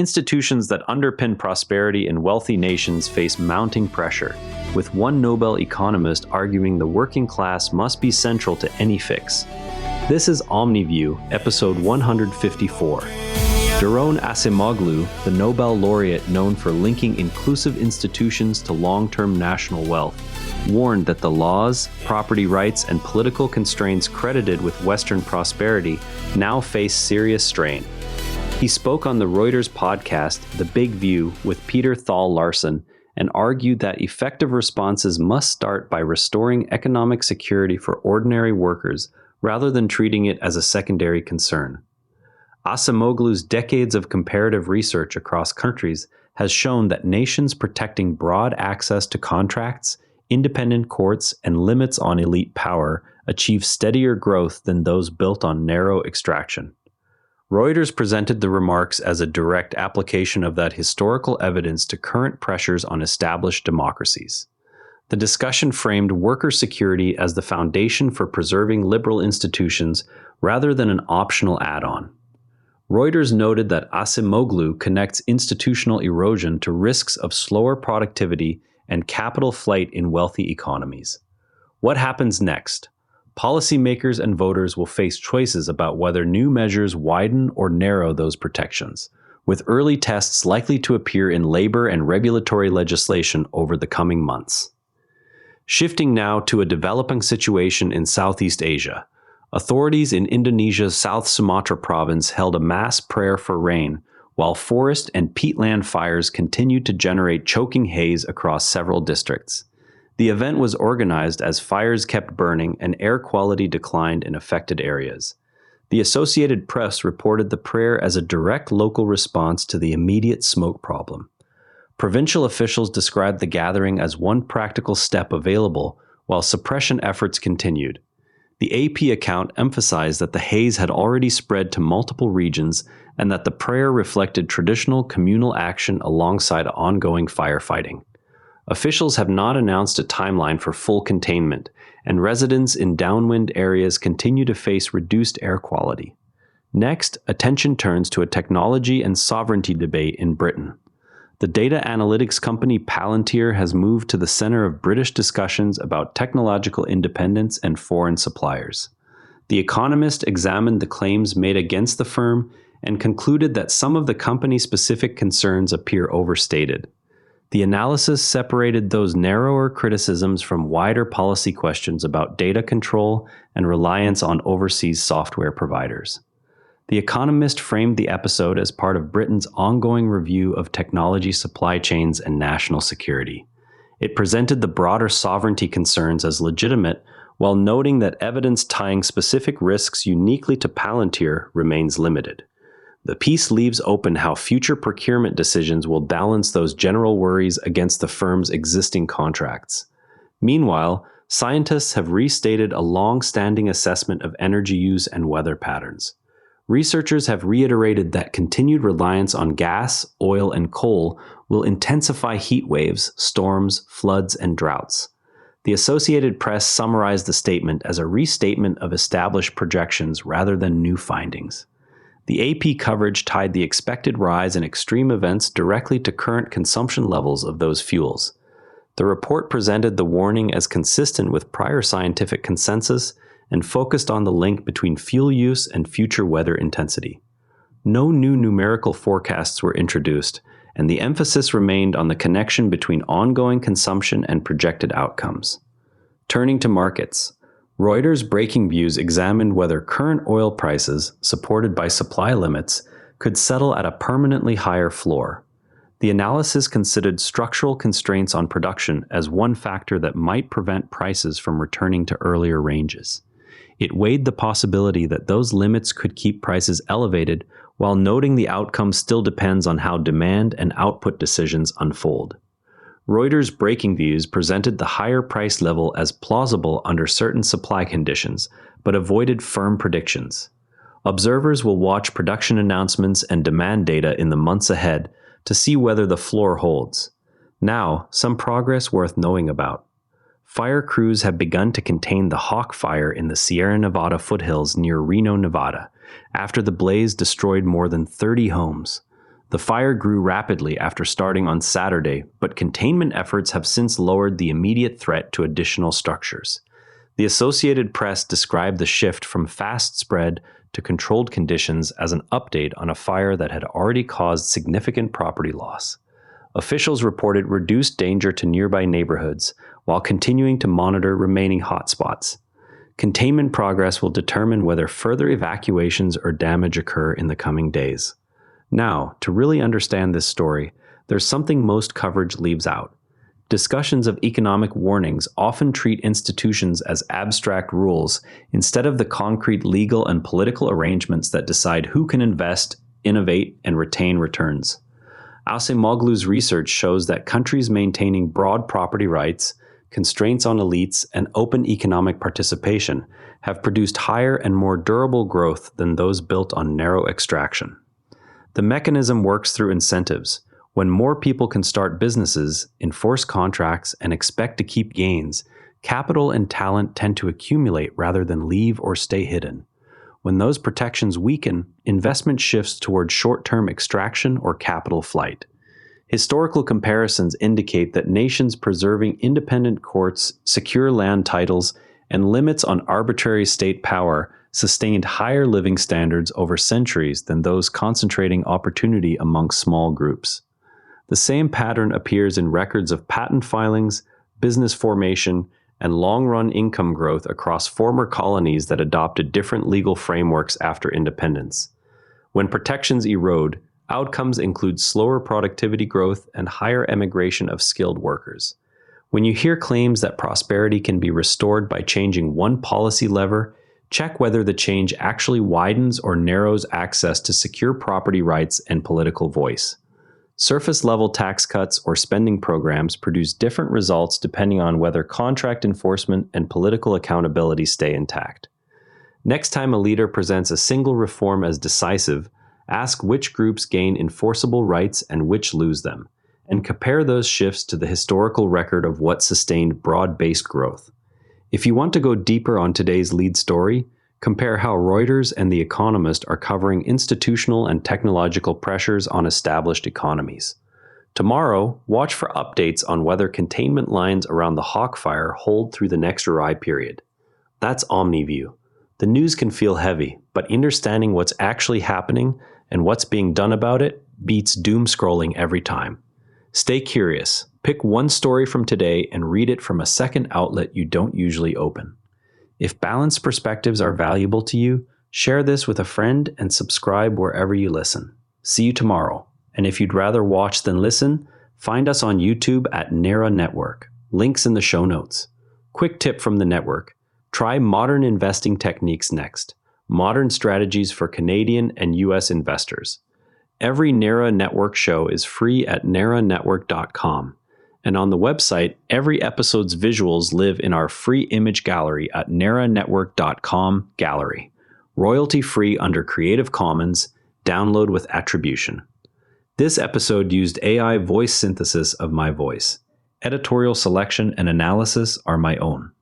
Institutions that underpin prosperity in wealthy nations face mounting pressure, with one Nobel economist arguing the working class must be central to any fix. This is Omni View, episode 154. Daron Acemoglu, the Nobel laureate known for linking inclusive institutions to long-term national wealth, warned that the laws, property rights, and political constraints credited with Western prosperity now face serious strain. He spoke on the Reuters podcast, The Big View, with Peter Thal Larsen, and argued that effective responses must start by restoring economic security for ordinary workers rather than treating it as a secondary concern. Acemoglu's decades of comparative research across countries has shown that nations protecting broad access to contracts, independent courts, and limits on elite power achieve steadier growth than those built on narrow extraction. Reuters presented the remarks as a direct application of that historical evidence to current pressures on established democracies. The discussion framed worker security as the foundation for preserving liberal institutions rather than an optional add-on. Reuters noted that Acemoglu connects institutional erosion to risks of slower productivity and capital flight in wealthy economies. What happens next? Policymakers and voters will face choices about whether new measures widen or narrow those protections, with early tests likely to appear in labor and regulatory legislation over the coming months. Shifting now to a developing situation in Southeast Asia, authorities in Indonesia's South Sumatra province held a mass prayer for rain, while forest and peatland fires continued to generate choking haze across several districts. The event was organized as fires kept burning and air quality declined in affected areas. The Associated Press reported the prayer as a direct local response to the immediate smoke problem. Provincial officials described the gathering as one practical step available, while suppression efforts continued. The AP account emphasized that the haze had already spread to multiple regions and that the prayer reflected traditional communal action alongside ongoing firefighting. Officials have not announced a timeline for full containment, and residents in downwind areas continue to face reduced air quality. Next, attention turns to a technology and sovereignty debate in Britain. The data analytics company Palantir has moved to the center of British discussions about technological independence and foreign suppliers. The Economist examined the claims made against the firm and concluded that some of the company-specific concerns appear overstated. The analysis separated those narrower criticisms from wider policy questions about data control and reliance on overseas software providers. The Economist framed the episode as part of Britain's ongoing review of technology supply chains and national security. It presented the broader sovereignty concerns as legitimate, while noting that evidence tying specific risks uniquely to Palantir remains limited. The piece leaves open how future procurement decisions will balance those general worries against the firm's existing contracts. Meanwhile, scientists have restated a long-standing assessment of energy use and weather patterns. Researchers have reiterated that continued reliance on gas, oil, and coal will intensify heat waves, storms, floods, and droughts. The Associated Press summarized the statement as a restatement of established projections rather than new findings. The AP coverage tied the expected rise in extreme events directly to current consumption levels of those fuels. The report presented the warning as consistent with prior scientific consensus and focused on the link between fuel use and future weather intensity. No new numerical forecasts were introduced, and the emphasis remained on the connection between ongoing consumption and projected outcomes. Turning to markets, Reuters Breaking Views examined whether current oil prices, supported by supply limits, could settle at a permanently higher floor. The analysis considered structural constraints on production as one factor that might prevent prices from returning to earlier ranges. It weighed the possibility that those limits could keep prices elevated, while noting the outcome still depends on how demand and output decisions unfold. Reuters Breaking Views presented the higher price level as plausible under certain supply conditions, but avoided firm predictions. Observers will watch production announcements and demand data in the months ahead to see whether the floor holds. Now, some progress worth knowing about. Fire crews have begun to contain the Hawk Fire in the Sierra Nevada foothills near Reno, Nevada, after the blaze destroyed more than 30 homes. The fire grew rapidly after starting on Saturday, but containment efforts have since lowered the immediate threat to additional structures. The Associated Press described the shift from fast spread to controlled conditions as an update on a fire that had already caused significant property loss. Officials reported reduced danger to nearby neighborhoods while continuing to monitor remaining hotspots. Containment progress will determine whether further evacuations or damage occur in the coming days. Now, to really understand this story, there's something most coverage leaves out. Discussions of economic warnings often treat institutions as abstract rules instead of the concrete legal and political arrangements that decide who can invest, innovate, and retain returns. Acemoglu's research shows that countries maintaining broad property rights, constraints on elites, and open economic participation have produced higher and more durable growth than those built on narrow extraction. The mechanism works through incentives. When more people can start businesses, enforce contracts, and expect to keep gains, capital and talent tend to accumulate rather than leave or stay hidden. When those protections weaken, investment shifts toward short-term extraction or capital flight. Historical comparisons indicate that nations preserving independent courts, secure land titles, and limits on arbitrary state power sustained higher living standards over centuries than those concentrating opportunity among small groups. The same pattern appears in records of patent filings, business formation, and long-run income growth across former colonies that adopted different legal frameworks after independence. When protections erode, outcomes include slower productivity growth and higher emigration of skilled workers. When you hear claims that prosperity can be restored by changing one policy lever, check whether the change actually widens or narrows access to secure property rights and political voice. Surface-level tax cuts or spending programs produce different results depending on whether contract enforcement and political accountability stay intact. Next time a leader presents a single reform as decisive, ask which groups gain enforceable rights and which lose them, and compare those shifts to the historical record of what sustained broad-based growth. If you want to go deeper on today's lead story, compare how Reuters and The Economist are covering institutional and technological pressures on established economies. Tomorrow, watch for updates on whether containment lines around the Hawk Fire hold through the next Uri period. That's Omni View. The news can feel heavy, but understanding what's actually happening and what's being done about it beats doom scrolling every time. Stay curious. Pick one story from today and read it from a second outlet you don't usually open. If balanced perspectives are valuable to you, share this with a friend and subscribe wherever you listen. See you tomorrow. And if you'd rather watch than listen, find us on YouTube at Nera Network. Links in the show notes. Quick tip from the network. Try modern investing techniques next. Modern strategies for Canadian and US investors. Every Nera Network show is free at neranetwork.com. And on the website, every episode's visuals live in our free image gallery at neranetwork.com gallery. Royalty-free under Creative Commons, download with attribution. This episode used AI voice synthesis of my voice. Editorial selection and analysis are my own.